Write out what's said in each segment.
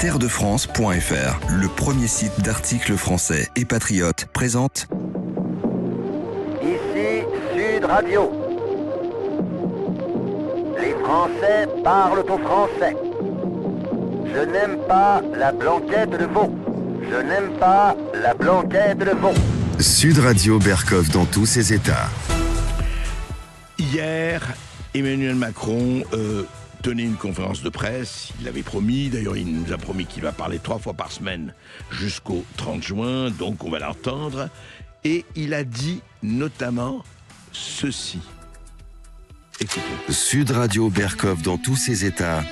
Terredefrance.fr, le premier site d'articles français et patriotes, présente Ici Sud Radio. Les Français parlent au français. Je n'aime pas la blanquette de veau. Je n'aime pas la blanquette de veau. Sud Radio Berkov dans tous ses états. Hier, Emmanuel Macron tenait une conférence de presse. Il l'avait promis. D'ailleurs, il nous a promis qu'il va parler 3 fois par semaine jusqu'au 30 juin. Donc, on va l'entendre. Et il a dit notamment ceci. Écoutez. Sud Radio Berkov dans tous ses états.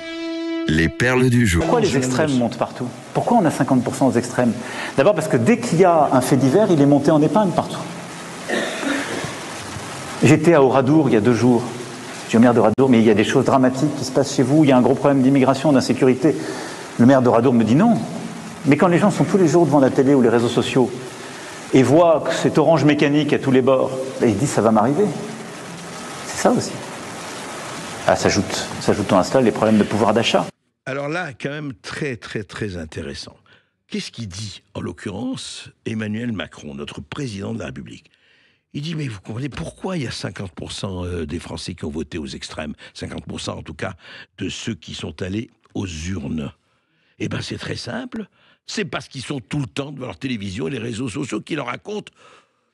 Les perles du jour. Pourquoi les extrêmes montent partout? Pourquoi on a 50% aux extrêmes? D'abord parce que dès qu'il y a un fait divers, il est monté en épingle partout. J'étais à Oradour il y a 2 jours. Je suis au maire d'Oradour, mais il y a des choses dramatiques qui se passent chez vous. Il y a un gros problème d'immigration, d'insécurité. Le maire d'Oradour me dit non. Mais quand les gens sont tous les jours devant la télé ou les réseaux sociaux et voient que c'est orange mécanique à tous les bords, là, ils disent ça va m'arriver. C'est ça aussi. Ah, s'ajoute à cela les problèmes de pouvoir d'achat. Alors là, quand même très intéressant. Qu'est-ce qu'il dit, en l'occurrence, Emmanuel Macron, notre président de la République? Il dit, mais vous comprenez pourquoi il y a 50% des Français qui ont voté aux extrêmes, 50% en tout cas de ceux qui sont allés aux urnes? Eh bien, c'est très simple. C'est parce qu'ils sont tout le temps devant leur télévision et les réseaux sociaux qui leur racontent.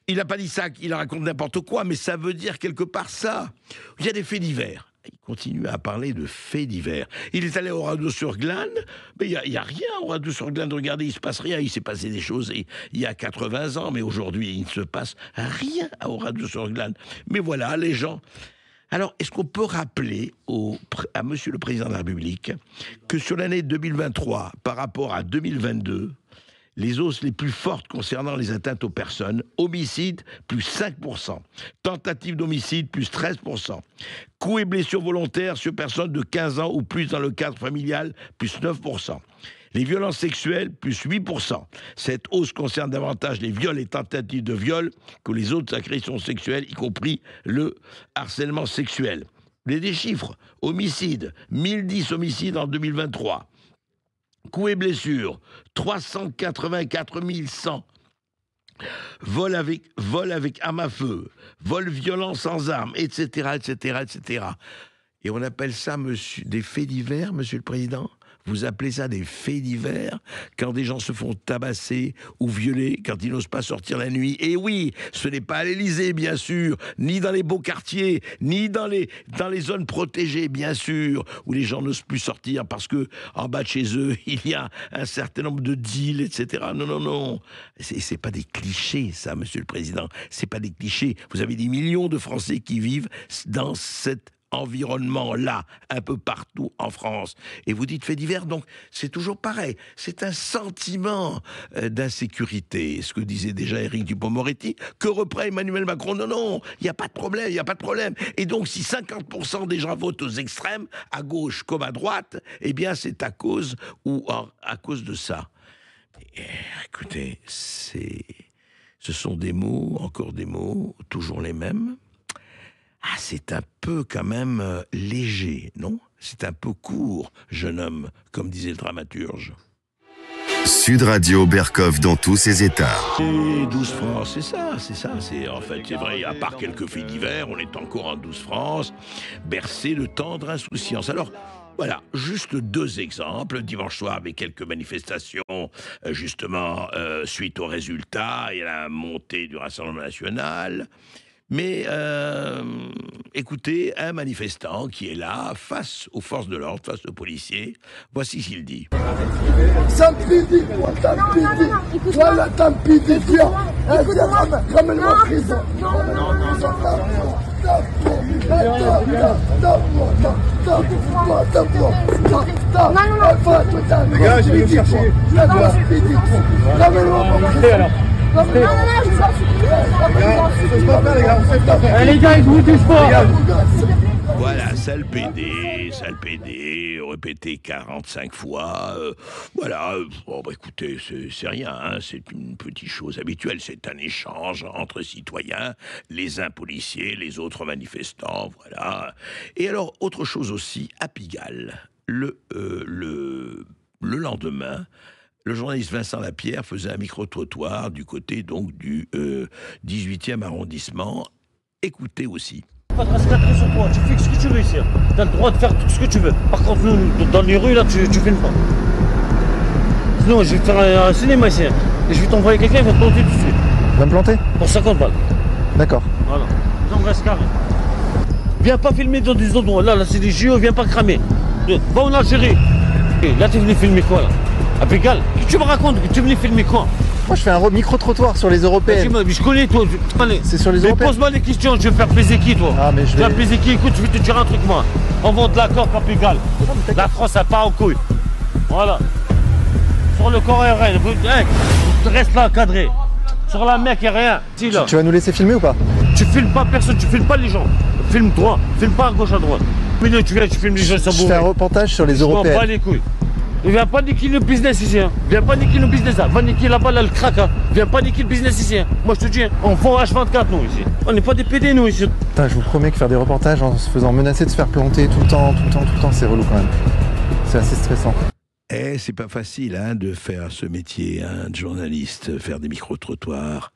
Il n'a pas dit ça, il leur raconte n'importe quoi, mais ça veut dire quelque part ça. Il y a des faits divers. Il continue à parler de faits divers. Il est allé au Oradour-sur-Glane, mais il n'y a rien au Oradour-sur-Glane. Regardez, il ne se passe rien. Il s'est passé des choses il y a 80 ans, mais aujourd'hui, il ne se passe rien à Oradour-sur-Glane. Mais voilà, les gens... Alors, est-ce qu'on peut rappeler à Monsieur le Président de la République que sur l'année 2023, par rapport à 2022, les hausses les plus fortes concernant les atteintes aux personnes, homicide, plus 5%, tentative d'homicide, plus 13%, coups et blessures volontaires sur personnes de 15 ans ou plus dans le cadre familial, plus 9%. Les violences sexuelles, plus 8%. Cette hausse concerne davantage les viols et tentatives de viol que les autres agressions sexuelles, y compris le harcèlement sexuel. Les chiffres, homicides, 1010 homicides en 2023. Coups et blessures, 384 100. Vol avec arme à feu, vol violent sans arme, etc., etc., etc. Et on appelle ça des faits divers, Monsieur le Président? Vous appelez ça des faits divers quand des gens se font tabasser ou violer, quand ils n'osent pas sortir la nuit? Et oui, ce n'est pas à l'Élysée, bien sûr, ni dans les beaux quartiers, ni dans les zones protégées, bien sûr, où les gens n'osent plus sortir parce que en bas de chez eux, il y a un certain nombre de deals, etc. Non. C'est pas des clichés, ça, Monsieur le Président. C'est pas des clichés. Vous avez des millions de Français qui vivent dans cet environnement-là, un peu partout en France. Et vous dites fait divers, donc c'est toujours pareil. C'est un sentiment d'insécurité, ce que disait déjà Éric Dupond-Moretti, que reprend Emmanuel Macron. Non, il n'y a pas de problème. Et donc, si 50% des gens votent aux extrêmes, à gauche comme à droite, eh bien, c'est à cause de ça. Et, écoutez, ce sont des mots, encore des mots, toujours les mêmes. Ah, c'est un peu quand même léger, non? C'est un peu court, jeune homme, comme disait le dramaturge. Sud Radio Berkov dans tous ses états. Et 12 France, c'est ça. En fait, c'est vrai, à part quelques faits divers, on est encore en 12 France, bercé de tendre insouciance. Alors, voilà, juste 2 exemples. Dimanche soir, avec quelques manifestations, justement, suite aux résultats et à la montée du Rassemblement national. Mais écoutez, un manifestant qui est là, face aux forces de l'ordre, face aux policiers, voici ce qu'il dit. Tampidi, voilà Tampidi, viens, ramène-moi en prison. Les gars, je vais vous chercher. Ramène-moi en prison. Les gars, ils vous touchent pas. Voilà, sale PD, répété 45 fois. Voilà, bon, bah, écoutez, c'est rien, hein, c'est une petite chose habituelle. C'est un échange entre citoyens, les uns policiers, les autres manifestants, voilà. Et alors, autre chose aussi, à Pigalle, le le lendemain, le journaliste Vincent Lapierre faisait un micro-trottoir du côté donc du 18e arrondissement. Écoutez aussi. Pas de rester cadré sur toi, tu fais ce que tu veux ici. Tu as le droit de faire tout ce que tu veux. Par contre, nous, dans les rues, là, tu filmes pas. Sinon, je vais te faire un cinéma ici. Et je vais t'envoyer quelqu'un, il va te planter tout de suite. Tu vas me planter? Pour 50 balles. D'accord. Voilà. Donc, reste carré. Viens pas filmer dans des endroits. Là, c'est des JO, viens pas cramer. Va en Algérie. Là, tu es venu filmer quoi, là? À Pégal. Tu me racontes que tu es venu filmer quoi? Moi, je fais un micro-trottoir sur les européennes. Mais je connais, toi. C'est sur les mais européennes. pose-moi des questions, je vais faire plaisir qui, toi? Ah, mais je vais... faire plaisir qui? Écoute, je vais te dire un truc, moi. On vend de la coque à Pégal. La France, ça part en couille. Voilà. Sur le corps aérien, tu restes là, cadré. Sur la mer, il n'y a rien. Si, là. Tu vas nous laisser filmer ou pas? Tu filmes pas personne, tu filmes pas les gens. Filme droit, filme pas à gauche, à droite. Mais tu viens, tu filmes les gens, ça Je fais un reportage sur les européennes. Je m'en bats les couilles. Ne viens pas niquer le business ici. Hein. Viens pas niquer le business là. Va niquer là-bas, là, le crack. Hein. Viens pas niquer le business ici. Hein. Moi, je te dis, hein, on vend H24, nous, ici. On n'est pas des PD, nous, ici. Putain, je vous promets que faire des reportages en se faisant menacer de se faire planter tout le temps, c'est relou quand même. C'est assez stressant. Eh, c'est pas facile hein, de faire ce métier hein, de journaliste, faire des micro-trottoirs.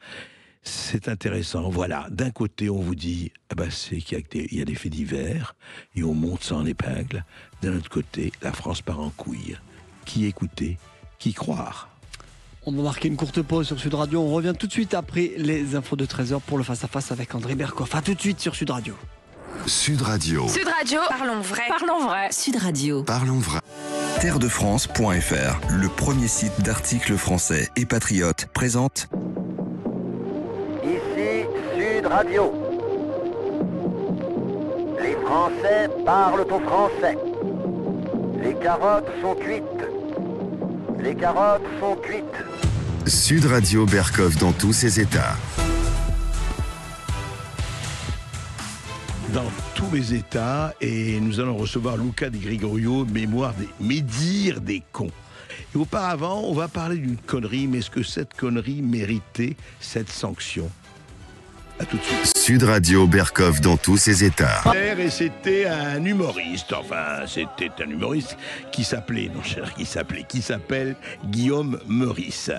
C'est intéressant. Voilà, d'un côté, on vous dit c'est qu'il y a des faits divers et on monte ça en épingle. D'un autre côté, la France part en couille. Qui écouter? Qui croire? On va marquer une courte pause sur Sud Radio. On revient tout de suite après les infos de 13h pour le face-à-face avec André Berkoff. A tout de suite sur Sud Radio. Sud Radio. Sud Radio, parlons vrai. Parlons vrai. Sud Radio. Parlons vrai. Terredefrance.fr, le premier site d'articles français et patriotes, présente Ici Sud Radio. Les Français parlent au français. Les carottes sont cuites. Les carottes sont cuites. Sud Radio Berkoff dans tous ses états. Dans tous les états, et nous allons recevoir Luca Di Gregorio, Médire des cons. Et auparavant, on va parler d'une connerie, mais est-ce que cette connerie méritait cette sanction? À tout de suite. Sud Radio Berkoff dans tous ses états. Et c'était un humoriste, qui s'appelle Guillaume Meurice.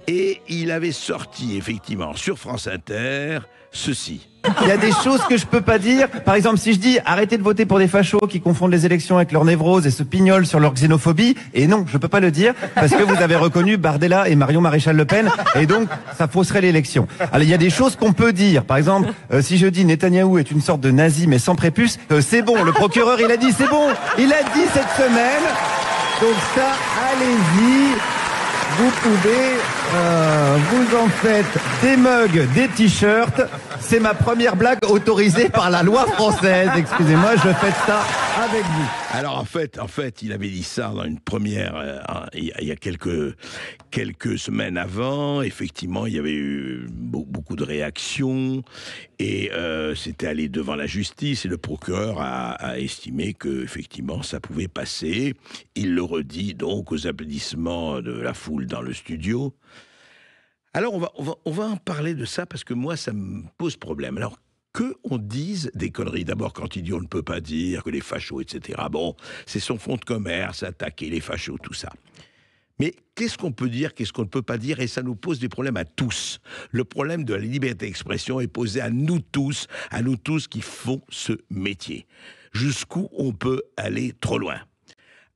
Et il avait sorti effectivement sur France Inter ceci. Il y a des choses que je peux pas dire. Par exemple, si je dis arrêtez de voter pour des fachos qui confondent les élections avec leur névrose et se pignolent sur leur xénophobie, et non, je peux pas le dire parce que vous avez reconnu Bardella et Marion Maréchal Le Pen, et donc ça fausserait l'élection. Alors il y a des choses qu'on peut dire. Par exemple, si je dis Netanyahou est une sorte de nazi mais sans prépuce, c'est bon. Le procureur il a dit c'est bon. Il a dit cette semaine. Donc ça, allez-y. Vous pouvez, vous en faites des mugs, des t-shirts. C'est ma première blague autorisée par la loi française. Excusez-moi, je fais ça avec vous. Alors en fait, il avait dit ça dans une première, il y a quelques semaines avant. Effectivement, il y avait eu beaucoup de réactions et c'était allé devant la justice et le procureur a estimé que effectivement ça pouvait passer. Il le redit donc aux applaudissements de la foule dans le studio. Alors on va en parler de ça parce que moi ça me pose problème. Alors que on dise des conneries. D'abord, quand il dit on ne peut pas dire que les fachos, etc. Bon, c'est son fonds de commerce, attaquer les fachos, tout ça. Mais qu'est-ce qu'on peut dire, qu'est-ce qu'on ne peut pas dire? Et ça nous pose des problèmes à tous. Le problème de la liberté d'expression est posé à nous tous qui font ce métier. Jusqu'où on peut aller trop loin?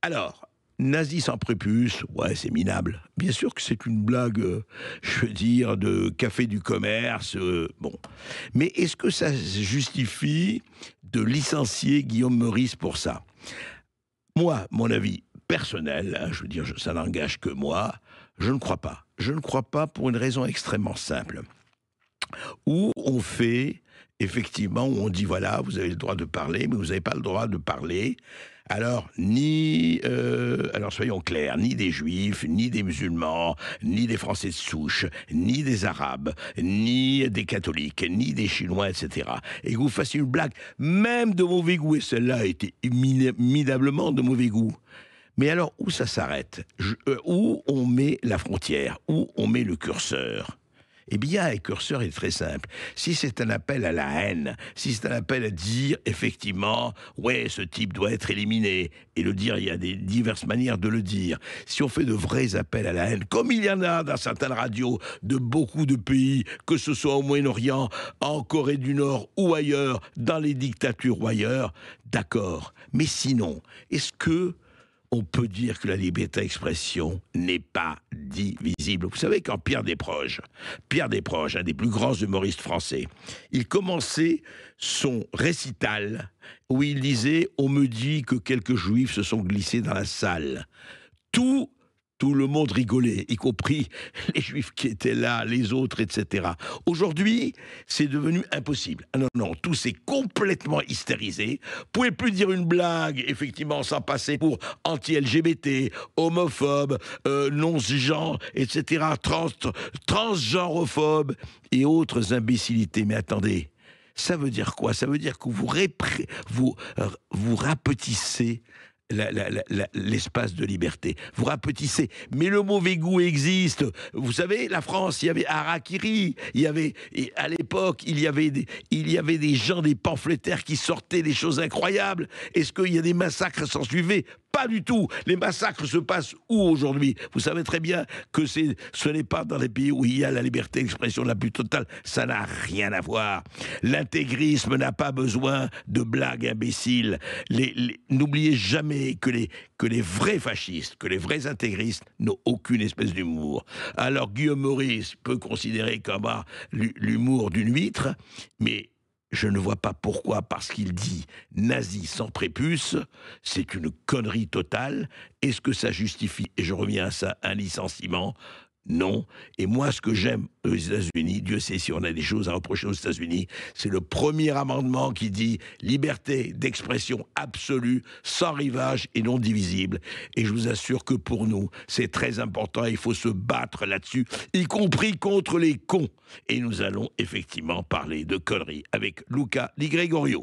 Alors, nazi sans prépuce, ouais, c'est minable. Bien sûr que c'est une blague, je veux dire, de café du commerce, bon. Mais est-ce que ça justifie de licencier Guillaume Meurice pour ça? Moi, mon avis personnel, hein, je veux dire, ça n'engage que moi, je ne crois pas. Je ne crois pas pour une raison extrêmement simple. Où on fait, effectivement, où on dit, voilà, vous avez le droit de parler, mais vous n'avez pas le droit de parler. Alors, alors soyons clairs, ni des juifs, ni des musulmans, ni des Français de souche, ni des arabes, ni des catholiques, ni des chinois, etc. Et que vous fassiez une blague, même de mauvais goût, et celle-là a été minablement de mauvais goût. Mais alors, où ça s'arrête? Où on met la frontière? Où on met le curseur? Eh bien, un curseur est très simple. Si c'est un appel à la haine, si c'est un appel à dire, effectivement, ouais, ce type doit être éliminé, et le dire, il y a des diverses manières de le dire. Si on fait de vrais appels à la haine, comme il y en a dans certaines radios de beaucoup de pays, que ce soit au Moyen-Orient, en Corée du Nord ou ailleurs, dans les dictatures ou ailleurs, d'accord. Mais sinon, est-ce que on peut dire que la liberté d'expression n'est pas divisible? Vous savez, quand Pierre Desproges, un des plus grands humoristes français, il commençait son récital où il disait « On me dit que quelques juifs se sont glissés dans la salle ». Tout le monde rigolait, y compris les juifs qui étaient là, les autres, etc. Aujourd'hui, c'est devenu impossible. Ah non, tout s'est complètement hystérisé. Vous pouvez plus dire une blague, effectivement, sans passer pour anti-LGBT, homophobe, non-genre, etc., transgenrophobe et autres imbécilités. Mais attendez, ça veut dire quoi? Ça veut dire que vous rapetissez l'espace de liberté. Vous rapetissez. Mais le mauvais goût existe. Vous savez, la France, il y avait Harakiri. À l'époque, il y avait des gens, des pamphlétaires qui sortaient des choses incroyables. Est-ce qu'il y a des massacres s'en suivaient? Pas du tout. Les massacres se passent où aujourd'hui? Vous savez très bien que ce n'est pas dans les pays où il y a la liberté d'expression la plus totale. Ça n'a rien à voir. L'intégrisme n'a pas besoin de blagues imbéciles. N'oubliez jamais que les vrais fascistes, que les vrais intégristes n'ont aucune espèce d'humour. Alors Guillaume Meurice peut considérer comme l'humour d'une huître, mais je ne vois pas pourquoi, parce qu'il dit « nazi sans prépuce », c'est une connerie totale. Est-ce que ça justifie, et je reviens à ça, un licenciement? Non. Et moi, ce que j'aime aux États-Unis, Dieu sait si on a des choses à reprocher aux États-Unis, c'est le premier amendement qui dit liberté d'expression absolue, sans rivage et non divisible. Et je vous assure que pour nous, c'est très important et il faut se battre là-dessus, y compris contre les cons. Et nous allons effectivement parler de conneries avec Luca Di Gregorio.